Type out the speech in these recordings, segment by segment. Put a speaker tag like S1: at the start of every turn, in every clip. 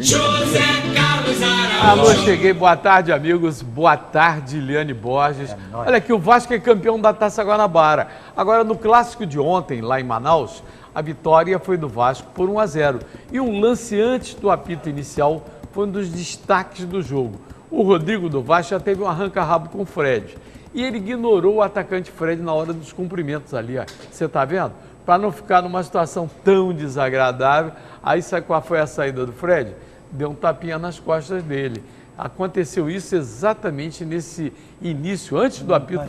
S1: José Carlos Araújo.
S2: Alô, cheguei. Boa tarde, amigos. Boa tarde, Liane Borges. Olha aqui, o Vasco é campeão da Taça Guanabara. Agora, no clássico de ontem, lá em Manaus, a vitória foi do Vasco por 1-0. E um lance antes do apito inicial foi um dos destaques do jogo. O Rodrigo do Vasco já teve um arranca-rabo com o Fred. E ele ignorou o atacante Fred na hora dos cumprimentos ali, ó. Você tá vendo? Para não ficar numa situação tão desagradável. Aí sabe qual foi a saída do Fred? Deu um tapinha nas costas dele. Aconteceu isso exatamente nesse início, antes do apito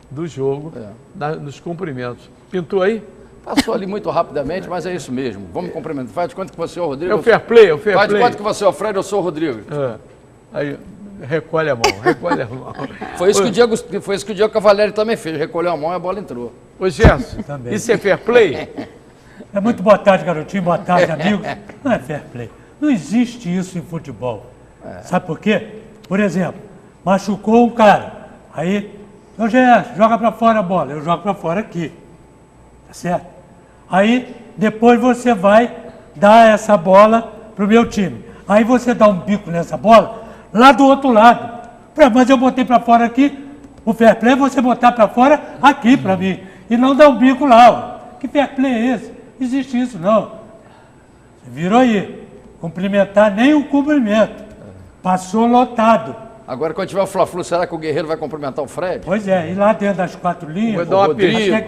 S2: do jogo, nos cumprimentos. Pintou aí?
S3: Passou ali muito rapidamente, mas é isso mesmo. Vamos cumprimentar. Faz de conta que você é o Rodrigo.
S2: É o fair play, é o fair play.
S3: Faz de conta que você é o Fred, eu sou o Rodrigo.
S2: Aí, recolhe a mão, recolhe a mão.
S3: Foi isso que o Diego Cavalieri também fez. Recolheu a mão e a bola entrou.
S2: Ô Gerson, isso é fair play?
S4: É muito boa tarde, garotinho. Boa tarde, amigos. Não é fair play. Não existe isso em futebol. Sabe por quê? Por exemplo, machucou um cara. Aí, ô Gerson, joga pra fora a bola. Eu jogo pra fora aqui. Tá certo? Aí, depois você vai dar essa bola pro meu time. Aí você dá um bico nessa bola lá do outro lado. Mas eu botei pra fora aqui. O fair play é você botar pra fora aqui pra mim. E não dar um bico lá. Ó. Que fair play é esse? Não existe isso, não. Você virou aí. Cumprimentar nem um cumprimento. Passou lotado.
S3: Agora, quando tiver o Fla-Flu, será que o Guerreiro vai cumprimentar o Fred?
S4: Pois é, e lá dentro das quatro linhas...
S2: Vai dar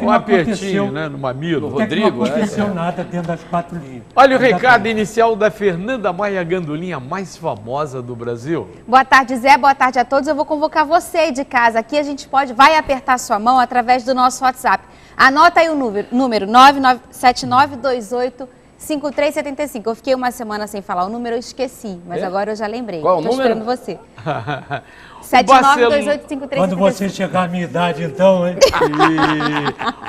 S2: um apertinho, né, no mamilo.
S4: Até que não aconteceu nada dentro das quatro linhas.
S2: Olha o recado inicial da Fernanda Maia Gandolinha, mais famosa do Brasil.
S5: Boa tarde, Zé. Boa tarde a todos. Eu vou convocar você aí de casa. Aqui a gente vai apertar sua mão através do nosso WhatsApp. Anota aí o número 9979285375. Eu fiquei uma semana sem falar o número, eu esqueci, mas agora eu já lembrei.
S3: Qual o número?
S5: Tô esperando você.
S4: 79285375. Quando você chegar à minha idade, então, hein?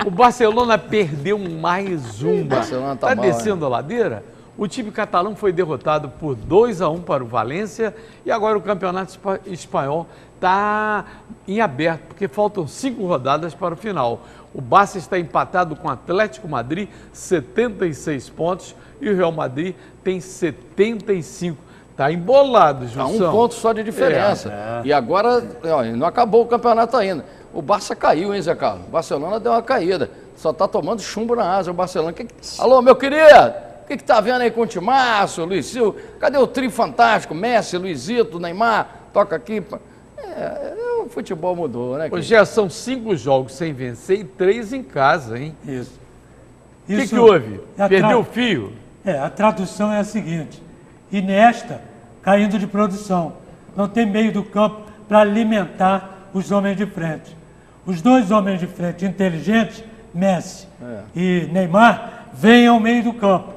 S2: O Barcelona perdeu mais um.
S3: O Barcelona tá mal,
S2: descendo a ladeira. O time catalão foi derrotado por 2-1 para o Valência e agora o campeonato espanhol está em aberto, porque faltam 5 rodadas para o final. O Barça está empatado com o Atlético Madrid, 76 pontos, e o Real Madrid tem 75. Está embolado, Jussão.
S3: Tá um ponto só de diferença. E agora, não acabou o campeonato ainda. O Barça caiu, hein, Zé Carlos? O Barcelona deu uma caída. Só está tomando chumbo na asa o Barcelona. Alô, meu querido, o que tá vendo aí com o Timaço, Luiz Silva? Cadê o trio fantástico? Messi, Luizito, Neymar, toca aqui. O futebol mudou, né?
S2: Hoje já são 5 jogos sem vencer e 3 em casa, hein?
S4: Isso.
S2: O que houve? Perdeu o fio?
S4: A tradução é a seguinte: Iniesta caindo de produção. Não tem meio do campo para alimentar os homens de frente. Os dois homens de frente inteligentes, Messi e Neymar, vêm ao meio do campo.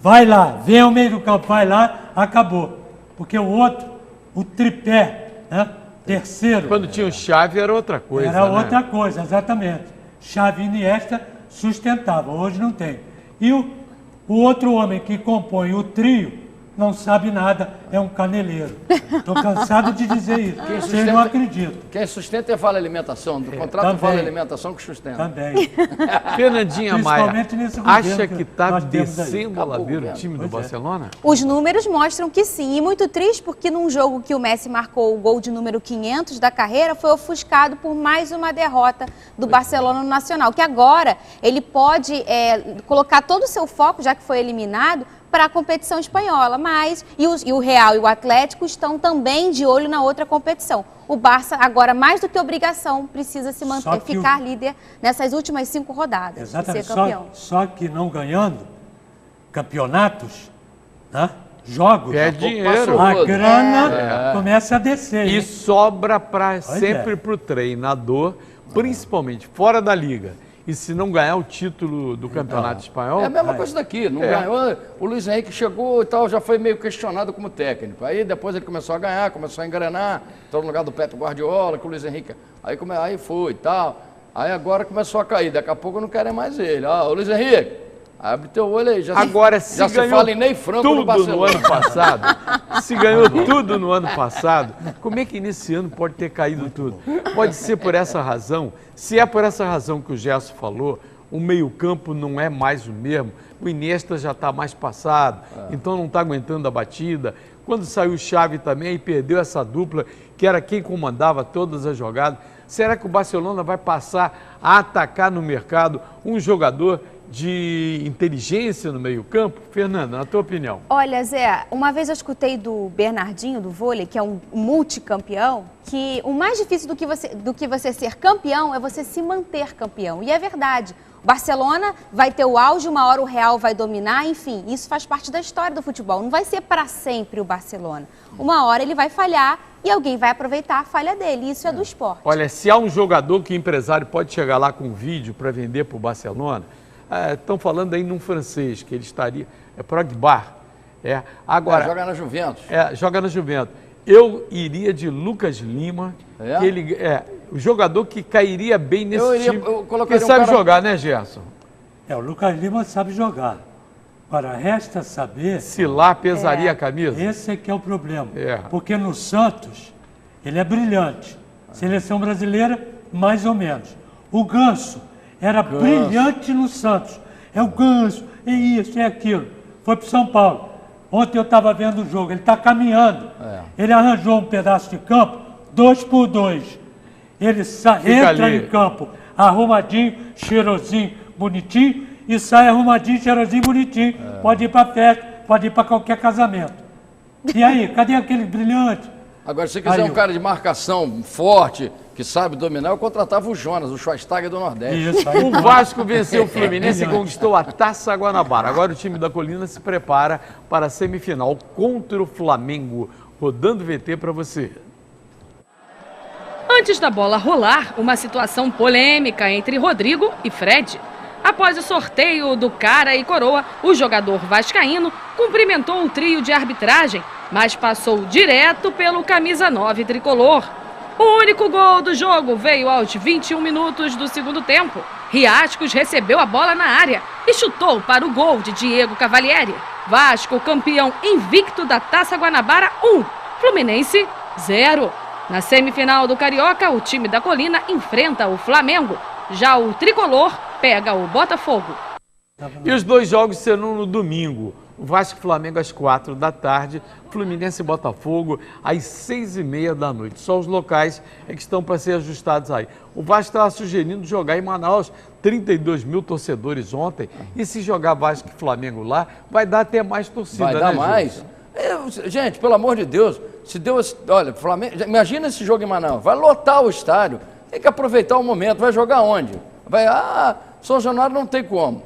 S4: Vai lá, vem ao meio do campo, vai lá, acabou. Porque o outro, o tripé, né? Terceiro.
S2: Quando tinha o Xavi era outra coisa,
S4: Era outra coisa, exatamente. Xavi e Iniesta sustentavam, hoje não tem. E o outro homem que compõe o trio não sabe nada, é um caneleiro. Estou cansado de dizer isso. Vocês não acreditam.
S3: Quem sustenta é Vale Alimentação. Do contrato Vale Alimentação que sustenta.
S4: Também.
S2: Fernandinha Maia, acha que está
S4: nós temos aí.
S2: descendo a ladeira o time do Barcelona?
S5: Os números mostram que sim, e muito triste porque num jogo que o Messi marcou o gol de número 500 da carreira, foi ofuscado por mais uma derrota do Barcelona no Nacional, que agora ele pode colocar todo o seu foco, já que foi eliminado, para a competição espanhola, mas e o Real e o Atlético estão também de olho na outra competição. O Barça, agora mais do que obrigação, precisa se manter, ficar líder nessas últimas 5 rodadas.
S4: Exatamente.
S5: Ser campeão.
S4: Só que não ganhando campeonatos, né? Jogos,
S2: dinheiro.
S4: A grana começa a descer.
S2: E sobra sempre para o treinador, principalmente fora da liga. E se não ganhar o título do Campeonato Espanhol...
S3: É a mesma coisa daqui, não ganhou. O Luiz Henrique chegou e tal, já foi meio questionado como técnico. Aí depois ele começou a ganhar, começou a engrenar, entrou no lugar do Pepe Guardiola, com o Luiz Henrique. Aí foi e tal. Aí agora começou a cair, daqui a pouco não querem mais ele. Ô Luiz Henrique, abre teu olho aí.
S2: Agora,
S3: já se fala em Ney Franco no Barcelona.
S2: No ano passado, se ganhou tudo no ano passado, como é que nesse ano pode ter caído tudo? Pode ser por essa razão. Se é por essa razão que o Gerson falou, o meio-campo não é mais o mesmo. O Iniesta já está mais passado, então não está aguentando a batida. Quando saiu o Xavi também, perdeu essa dupla, que era quem comandava todas as jogadas. Será que o Barcelona vai passar a atacar no mercado um jogador de inteligência no meio-campo? Fernanda, na tua opinião.
S5: Olha, Zé, uma vez eu escutei do Bernardinho, do vôlei, que é um multicampeão, que o mais difícil do que você ser campeão é você se manter campeão. E é verdade. O Barcelona vai ter o auge, uma hora o Real vai dominar, enfim, isso faz parte da história do futebol. Não vai ser para sempre o Barcelona. Uma hora ele vai falhar e alguém vai aproveitar a falha dele. Isso é do esporte.
S2: Olha, se há um jogador que o empresário pode chegar lá com um vídeo para vender para o Barcelona, estão falando aí num francês, que ele estaria... É Pogba. Agora,
S3: joga na Juventus.
S2: Joga na Juventus. Eu iria de Lucas Lima, que ele o jogador que cairia bem nesse time. Porque sabe jogar, né, Gerson?
S4: O Lucas Lima sabe jogar. Agora, resta saber...
S2: Se lá pesaria a camisa.
S4: Esse é que é o problema. Porque no Santos, ele é brilhante. Seleção brasileira, mais ou menos. O Ganso era brilhante no Santos. É o Ganso, é isso, é aquilo. Foi para São Paulo. Ontem eu estava vendo o jogo, ele está caminhando. Ele arranjou um pedaço de campo, 2x2. Ele entra em campo arrumadinho, cheirosinho, bonitinho, e sai arrumadinho, cheirosinho, bonitinho. Pode ir para festa, pode ir para qualquer casamento. E aí, cadê aquele brilhante?
S3: Agora, se você quiser um cara de marcação forte, que sabe dominar, eu contratava o Jonas, o Schweinsteiger do Nordeste.
S4: Isso aí.
S2: O Vasco venceu o Fluminense e conquistou a Taça Guanabara. Agora o time da Colina se prepara para a semifinal contra o Flamengo. Rodando VT para você.
S6: Antes da bola rolar, uma situação polêmica entre Rodrigo e Fred. Após o sorteio do cara e coroa, o jogador vascaíno cumprimentou o trio de arbitragem, mas passou direto pelo camisa 9 tricolor. O único gol do jogo veio aos 21 minutos do segundo tempo. Riascos recebeu a bola na área e chutou para o gol de Diego Cavalieri. Vasco, campeão invicto da Taça Guanabara 1, Fluminense 0. Na semifinal do Carioca, o time da Colina enfrenta o Flamengo. Já o tricolor pega o Botafogo.
S2: E os dois jogos serão no domingo. O Vasco e Flamengo às 4 da tarde, Fluminense e Botafogo às 6h30 da noite. Só os locais é que estão para ser ajustados aí. O Vasco estava sugerindo jogar em Manaus, 32 mil torcedores ontem. E se jogar Vasco e Flamengo lá, vai dar até mais torcida,
S3: vai dar mais. Gente, pelo amor de Deus, se Deus... Olha, Flamengo, imagina esse jogo em Manaus, vai lotar o estádio, tem que aproveitar o momento, vai jogar onde? São Januário não tem como.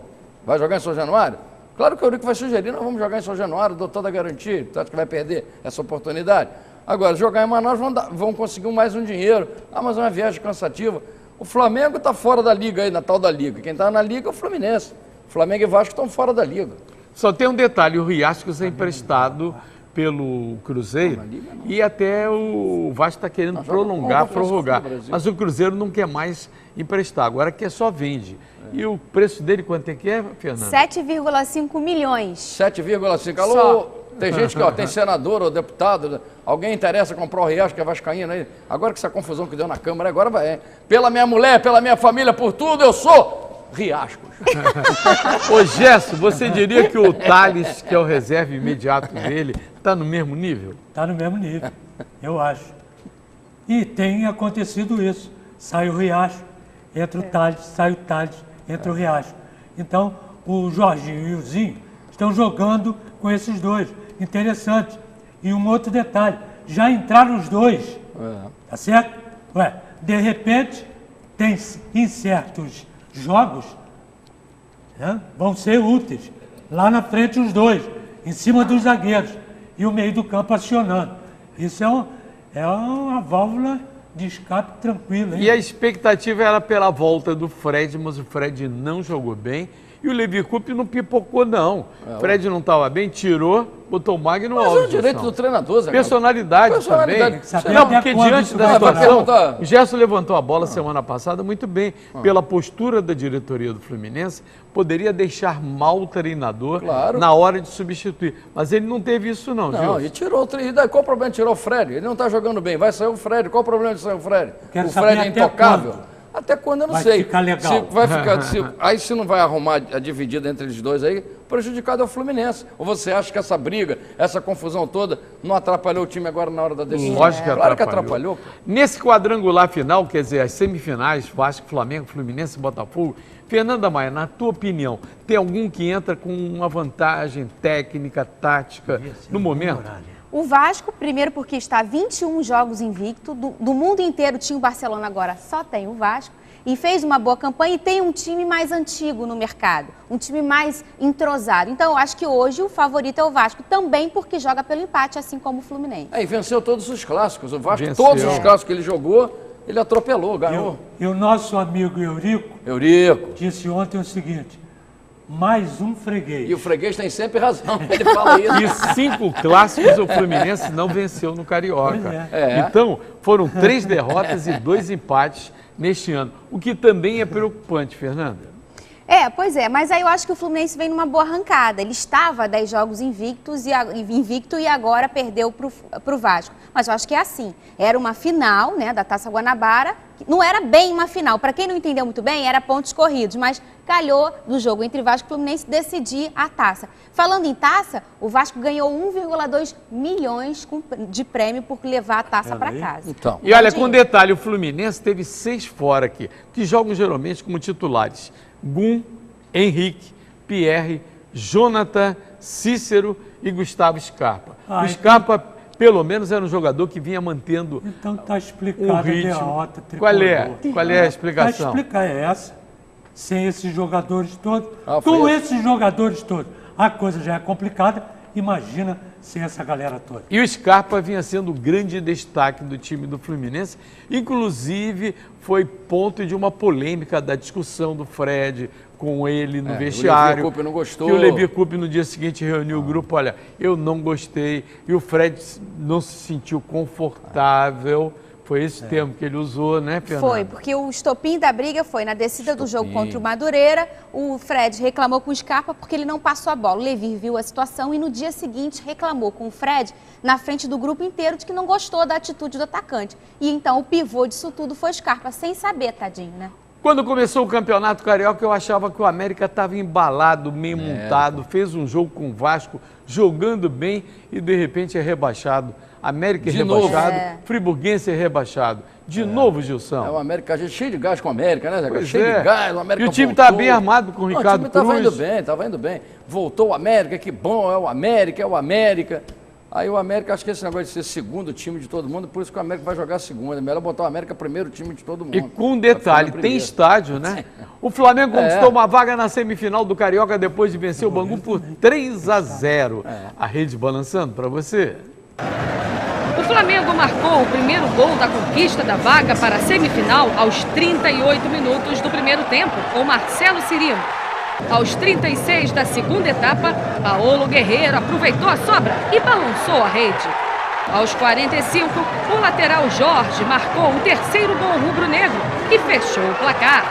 S3: Vai jogar em São Januário? Claro que o Eurico vai sugerir, nós vamos jogar em São Januário, dou toda a garantia, tu acha que vai perder essa oportunidade? Agora, jogar em Manaus vão conseguir mais um dinheiro, mas é uma viagem cansativa. O Flamengo está fora da liga aí, na tal da liga, quem está na liga é o Fluminense. Flamengo e Vasco estão fora da liga.
S2: Só tem um detalhe, o Riascos é emprestado pelo Cruzeiro e até o Vasco está querendo prorrogar, mas o Cruzeiro não quer mais emprestar, agora quer só vende. E o preço dele quanto é que é, Fernanda?
S5: 7,5 milhões.
S3: 7,5. Alô, tem gente que tem senador ou deputado, alguém interessa comprar o Riascos que é vascaíno aí? Agora que essa confusão que deu na Câmara, agora vai. Pela minha mulher, pela minha família, por tudo, eu sou Riascos.
S2: Ô Gerson, você diria que o Thales, que é o reserva imediato dele, está no mesmo nível?
S4: Está no mesmo nível, eu acho. E tem acontecido isso. Sai o Riascos, entra o Thales, sai o Thales, entra o Riascos. Então, o Jorginho e o Zinho estão jogando com esses dois. Interessante. E um outro detalhe, já entraram os dois, tá certo? De repente, tem em certos jogos, vão ser úteis. Lá na frente os dois, em cima dos zagueiros, e o meio do campo acionando. Isso é uma válvula de escape tranquila.
S2: E a expectativa era pela volta do Fred, mas o Fred não jogou bem. E o Levi Coupe não pipocou, não. O Fred não estava bem, tirou, botou o Magno Alves.
S3: Mas é o direito do treinador, Zé.
S2: Personalidade também. Não, porque diante da situação, o Gerson levantou a bola semana passada muito bem. Pela postura da diretoria do Fluminense, poderia deixar mal o treinador na hora de substituir. Mas ele não teve isso não,
S3: Não, e tirou o treinador. Qual o problema de tirar o Fred? Ele não está jogando bem, vai sair o Fred. Qual o problema de sair o Fred? O Fred é intocável. Até quando eu não
S4: Vai
S3: sei.
S4: ficar legal.
S3: Se vai ficar, aí se não vai arrumar a dividida entre eles dois aí, prejudicado é o Fluminense. Ou você acha que essa briga, essa confusão toda, não atrapalhou o time agora na hora da decisão?
S2: Lógico que
S3: Claro
S2: atrapalhou. Nesse quadrangular final, quer dizer, as semifinais, Vasco, Flamengo, Fluminense e Botafogo, Fernanda Maia, na tua opinião, tem algum que entra com uma vantagem técnica, tática, no momento?
S5: O Vasco, primeiro porque está 21 jogos invicto, do mundo inteiro tinha o Barcelona, agora só tem o Vasco, e fez uma boa campanha e tem um time mais antigo no mercado, um time mais entrosado. Então eu acho que hoje o favorito é o Vasco, também porque joga pelo empate, assim como o Fluminense.
S3: E venceu todos os clássicos. O Vasco,
S2: Venceu.
S3: todos os clássicos que ele jogou, ele atropelou, ganhou.
S4: E o nosso amigo Eurico
S3: Eurico.
S4: disse ontem o seguinte: mais um freguês.
S3: E o freguês tem sempre razão, ele fala isso.
S2: E 5 clássicos o Fluminense não venceu no Carioca.
S4: Pois
S3: é.
S2: Então, foram 3 derrotas e 2 empates neste ano, o que também é preocupante, Fernanda.
S5: Pois é, mas aí eu acho que o Fluminense vem numa boa arrancada. Ele estava 10 jogos invicto e agora perdeu para o Vasco. Mas eu acho que é assim, era uma final, né, da Taça Guanabara, não era bem uma final. Para quem não entendeu muito bem, era pontos corridos, mas calhou do jogo entre Vasco e Fluminense decidir a taça. Falando em taça, o Vasco ganhou 1,2 milhões de prêmio por levar a taça para casa.
S3: Então,
S2: E olha, com detalhe, o Fluminense teve 6 fora aqui, que jogam geralmente como titulares. Gum, Henrique, Pierre, Jonathan, Cícero e Gustavo Scarpa. O Scarpa, pelo menos, era um jogador que vinha mantendo
S4: Então está
S2: o
S4: explicado a
S2: ritmo.
S4: derrota tricolor.
S2: Qual é a explicação?
S4: A explicar é essa. Sem esses jogadores todos,
S3: foi
S4: com
S3: isso.
S4: esses jogadores todos, a coisa já é complicada. Imagina sem essa galera toda.
S2: E o Scarpa vinha sendo o grande destaque do time do Fluminense, inclusive foi ponto de uma polêmica da discussão do Fred com ele no vestiário.
S3: O Levi Coupe não gostou.
S2: Que o Levi Coupe no dia seguinte reuniu o grupo, olha, eu não gostei, e o Fred não se sentiu confortável. Foi esse termo que ele usou, né, Fernanda?
S5: Foi, porque o estopim da briga foi na descida do jogo contra o Madureira. O Fred reclamou com o Scarpa porque ele não passou a bola. O Levi viu a situação e no dia seguinte reclamou com o Fred na frente do grupo inteiro de que não gostou da atitude do atacante. E então o pivô disso tudo foi o Scarpa, sem saber, tadinho, né?
S2: Quando começou o Campeonato Carioca, eu achava que o América estava embalado, meio montado, fez um jogo com o Vasco, jogando bem e de repente é rebaixado. América é
S3: De
S2: rebaixado,
S3: novo.
S2: Friburguense é rebaixado. De novo,
S3: É
S2: Gilson.
S3: o América, a gente cheio de gás com o América, né, Zé?
S2: Pois
S3: Cheio
S2: é.
S3: de gás, o América
S2: E o time
S3: voltou.
S2: tá bem armado com o
S3: Não,
S2: Ricardo
S3: o time
S2: Cruz.
S3: estava indo bem. Voltou o América, que bom, é o América, é o América. Aí o América, acho que esse negócio de ser segundo time de todo mundo, por isso que o América vai jogar segunda. É melhor botar o América primeiro time de todo mundo.
S2: E com um detalhe, tem estádio, né? O Flamengo conquistou uma vaga na semifinal do Carioca depois de vencer o Bangu por 3-0. A rede balançando para você.
S6: O Flamengo marcou o primeiro gol da conquista da vaga para a semifinal aos 38 minutos do primeiro tempo, com Marcelo Cirino. Aos 36 da segunda etapa, Paolo Guerreiro aproveitou a sobra e balançou a rede. Aos 45, o lateral Jorge marcou o terceiro gol rubro-negro e fechou o placar.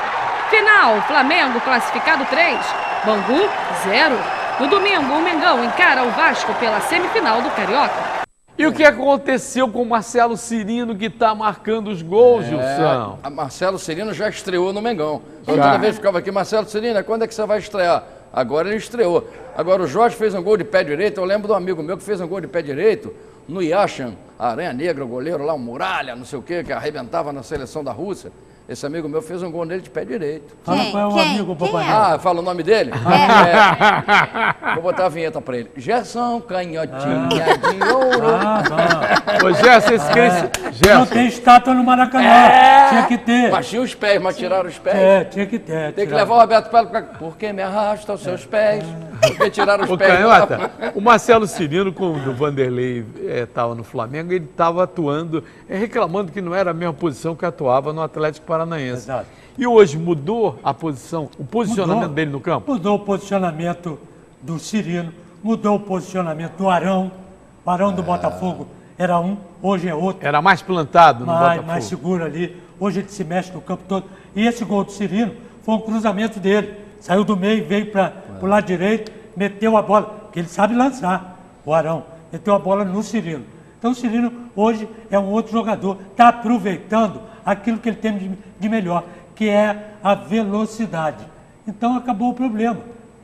S6: Final, Flamengo classificado 3, Bangu 0. No domingo, o Mengão encara o Vasco pela semifinal do Carioca.
S2: E o que aconteceu com o Marcelo Cirino, que está marcando os gols, Gilson?
S3: A Marcelo Cirino já estreou no Mengão. Toda vez ficava aqui, Marcelo Cirino, quando é que você vai estrear? Agora ele estreou. Agora o Jorge fez um gol de pé direito, eu lembro de um amigo meu que fez um gol de pé direito no Yashin, Aranha Negra, o goleiro lá, o Muralha, não sei o quê, que arrebentava na seleção da Rússia. Esse amigo meu fez um gol nele de pé direito.
S4: Fala qual é o amigo, papai.
S3: Ah, fala o nome dele? Vou botar a vinheta pra ele. Gerson Canhotinha de Ouro.
S2: Ô, Gerson, esse cresce...
S4: Não
S2: Gerson,
S4: tem estátua no Maracanã. Tinha que ter.
S3: Mas tinha os pés, mas tiraram os pés.
S4: Tinha que ter.
S3: Tem que levar o Roberto Pelo pra cá. Por que me arrasta aos seus pés? Porque tiraram os
S2: ô,
S3: pés.
S2: Canhota, o Marcelo Cirino, quando o Vanderlei estava no Flamengo, ele estava atuando, reclamando que não era a mesma posição que atuava no Atlético Paranaense.
S4: Exato.
S2: E hoje mudou a posição, o posicionamento
S4: Mudou.
S2: dele no campo?
S4: Mudou o posicionamento do Cirino, mudou o posicionamento do Arão. O Arão do Botafogo era um, hoje é outro.
S2: Era mais plantado no Botafogo.
S4: Mais seguro ali. Hoje ele se mexe no campo todo. E esse gol do Cirino foi um cruzamento dele. Saiu do meio, veio para o lado direito, meteu a bola, porque ele sabe lançar, o Arão. Meteu a bola no Cirino. Então o Cirino hoje é um outro jogador, está aproveitando aquilo que ele tem de melhor, que é a velocidade. Então acabou o problema.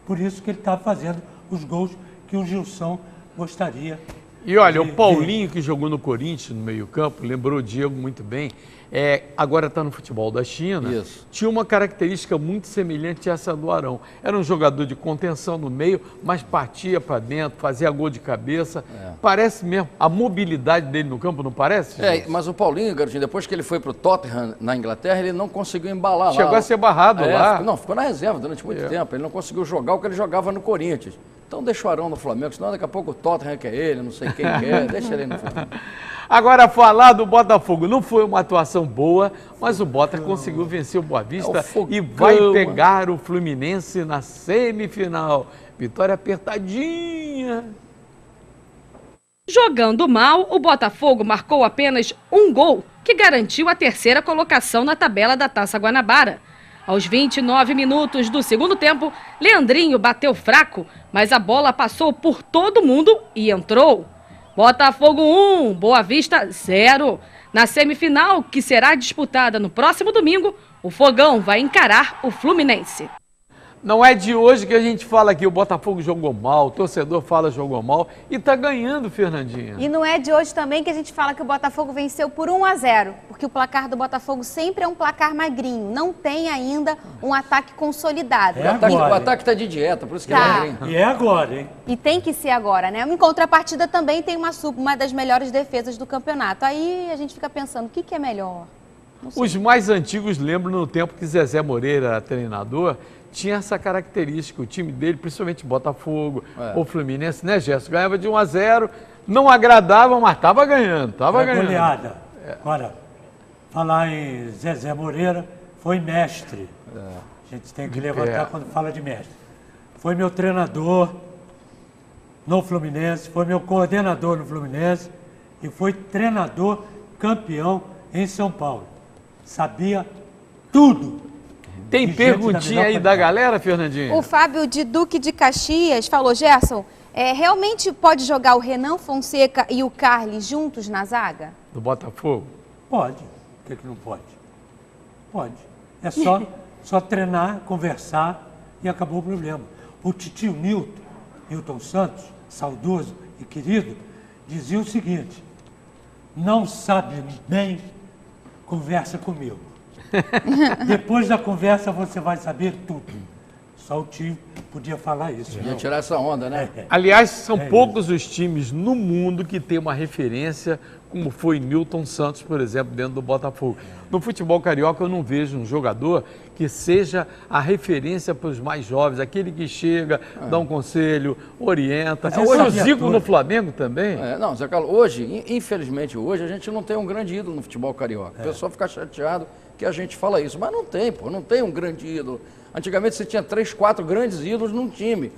S4: Por isso que ele está fazendo os gols que o Gilson gostaria.
S2: E olha, o Paulinho, que jogou no Corinthians, no meio-campo, lembrou o Diego muito bem, agora está no futebol da China.
S3: Isso.
S2: Tinha uma característica muito semelhante a essa do Arão. Era um jogador de contenção no meio, mas partia para dentro, fazia gol de cabeça. Parece mesmo, a mobilidade dele no campo, não parece?
S3: Mas o Paulinho, garotinho, depois que ele foi para o Tottenham, na Inglaterra, ele não conseguiu embalar lá.
S2: Chegou a ser barrado lá.
S3: Não, ficou na reserva durante muito tempo. Ele não conseguiu jogar o que ele jogava no Corinthians. Então deixa o Arão no Flamengo, senão daqui a pouco o Tottenham quer ele, não sei quem quer, deixa ele no Flamengo.
S2: Agora, falar do Botafogo, não foi uma atuação boa, mas o Bota conseguiu vencer o Boa Vista e vai pegar o Fluminense na semifinal. Vitória apertadinha.
S6: Jogando mal, o Botafogo marcou apenas um gol, que garantiu a terceira colocação na tabela da Taça Guanabara. Aos 29 minutos do segundo tempo, Leandrinho bateu fraco, mas a bola passou por todo mundo e entrou. Botafogo 1, Boa Vista 0. Na semifinal, que será disputada no próximo domingo, o Fogão vai encarar o Fluminense.
S2: Não é de hoje que a gente fala que o Botafogo jogou mal, o torcedor fala jogou mal e tá ganhando, Fernandinha.
S5: E não é de hoje também que a gente fala que o Botafogo venceu por 1-0, porque o placar do Botafogo sempre é um placar magrinho, não tem ainda um ataque consolidado.
S3: O ataque está de dieta, por isso que é magrinho.
S4: E é agora, hein?
S5: E tem que ser agora, né? Em contrapartida também tem uma das melhores defesas do campeonato. Aí a gente fica pensando, o que é melhor?
S2: Os mais antigos lembram no tempo que Zezé Moreira era treinador, tinha essa característica, o time dele, principalmente Botafogo, ou Fluminense, né, Gerson? Ganhava de 1-0, não agradava, mas estava ganhando, ganhando.
S4: Goleada. Agora, falar em Zezé Moreira, foi mestre. A gente tem que levantar quando fala de mestre. Foi meu treinador no Fluminense, foi meu coordenador no Fluminense e foi treinador campeão em São Paulo. Sabia tudo.
S2: Tem perguntinha aí da galera, Fernandinha?
S5: O Fábio de Duque de Caxias falou, Gerson, realmente pode jogar o Renan Fonseca e o Carly juntos na zaga?
S2: Do Botafogo?
S4: Pode. Por que não pode? Pode. É só treinar, conversar e acabou o problema. O titio Newton Santos, saudoso e querido, dizia o seguinte, não sabe bem, conversa comigo. Depois da conversa você vai saber tudo. Só o tio podia falar isso.
S3: Podia tirar essa onda, né?
S2: Aliás, são poucos os times no mundo que tem uma referência como foi Newton Santos, por exemplo, dentro do Botafogo. No futebol carioca eu não vejo um jogador que seja a referência para os mais jovens, aquele que chega, dá um conselho, orienta. Hoje o Zico no Flamengo também.
S3: Não, Zé Carlos, hoje, infelizmente hoje, a gente não tem um grande ídolo no futebol carioca. O pessoal fica chateado que a gente fala isso, mas não tem, pô, não tem um grande ídolo. Antigamente você tinha 3, 4 grandes ídolos num time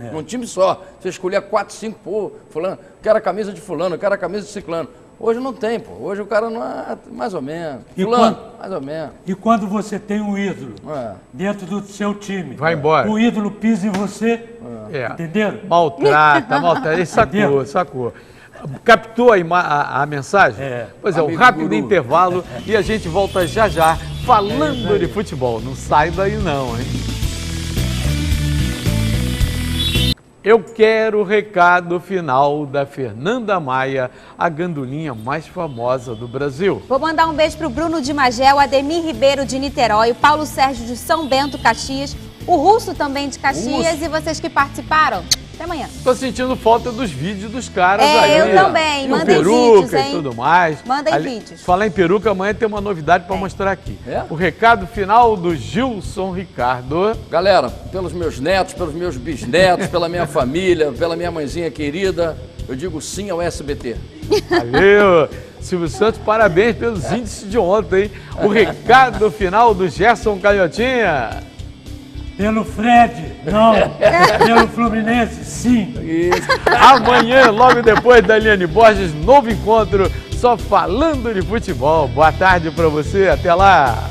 S3: só. Você escolhia 4, 5, pô, fulano, quero a camisa de fulano, quero a camisa de ciclano. Hoje não tem, pô. Hoje o cara não é mais ou menos. Fulano, mais ou menos.
S4: E quando você tem um ídolo dentro do seu time,
S2: vai embora.
S4: O ídolo pisa em você, entenderam?
S2: Maltrata, ele sacou. Captou a mensagem? Pois é, um rápido intervalo e a gente volta já falando de futebol. Não sai daí não, hein? Eu quero o recado final da Fernanda Maia, a gandulinha mais famosa do Brasil.
S5: Vou mandar um beijo para o Bruno de Magel, Ademir Ribeiro de Niterói, o Paulo Sérgio de São Bento, Caxias, o Russo também de Caxias e vocês que participaram. Até amanhã.
S2: Tô sentindo falta dos vídeos dos caras aí.
S5: Eu também. Mandem vídeos, hein?
S2: E tudo mais.
S5: Mandem vídeos.
S2: Falar em peruca, amanhã tem uma novidade para mostrar aqui. O recado final do Gilson Ricardo.
S3: Galera, pelos meus netos, pelos meus bisnetos, pela minha família, pela minha mãezinha querida, eu digo sim ao SBT.
S2: Valeu. Silvio Santos, parabéns pelos índices de ontem, hein? O recado final do Gerson Canhotinha.
S4: Pelo Fred, não. Pelo Fluminense, sim.
S2: Isso. Amanhã, logo depois da Eliane Borges, novo encontro só falando de futebol. Boa tarde para você, até lá.